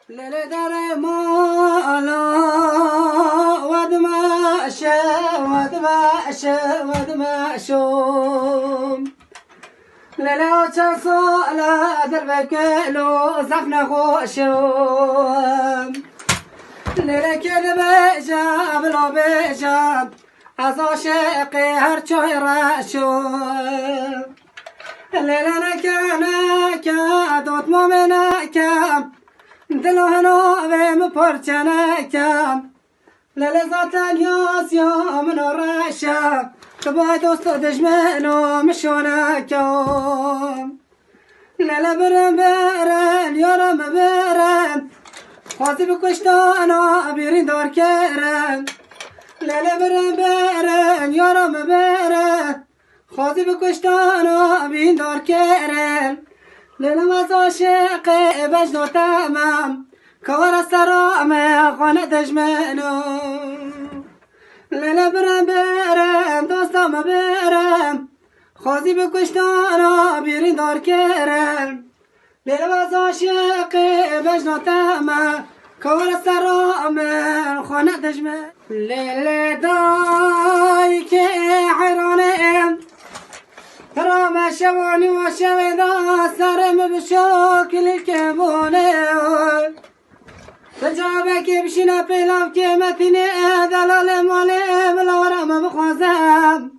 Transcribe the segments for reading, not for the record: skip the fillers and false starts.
لیلی در مالا ودمشم لیلی چه ساله در بکلو زخم نخوشم لیلی که بجم بلا بجم از عاشق هر چای رشم لیلی نکنه دوت مومنکم دلو هنویم پرچنکم لیلی ذاتن یا منو رشم تو باید دوست و دشمنو مشونکم لیلی برن یارم برن خواستی بکشتانا بیرین دار کرن لیلی برن یارم برن خواستی بکشتانا بیرین دار کرن لیلی از عاشق بجنو تمام کار سرام خانه دشمنو لیلی برن دوستم برن خواستی بکشتانا بیرین دار کرن لیلی از عاشق بجنو تمام کار سرام خانه دشمن لیلی دای که حیرانم ترام شوانی و شویدا سرم بشکل کمونه تجابه که بشینه پیلام که متینه دلال ماله بلارم بخوازم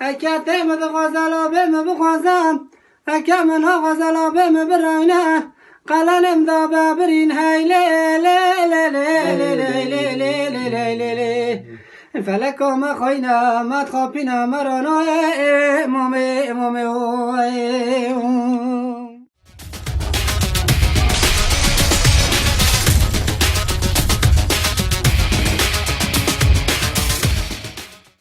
اکه تیم غزلا بیم بخوازم اکه منها غزلا بیم برانه قلنم دا ببرین هی لی لی لی لی لی لی لی لی لی لی فلکم خوینا مد خوابینا مرانه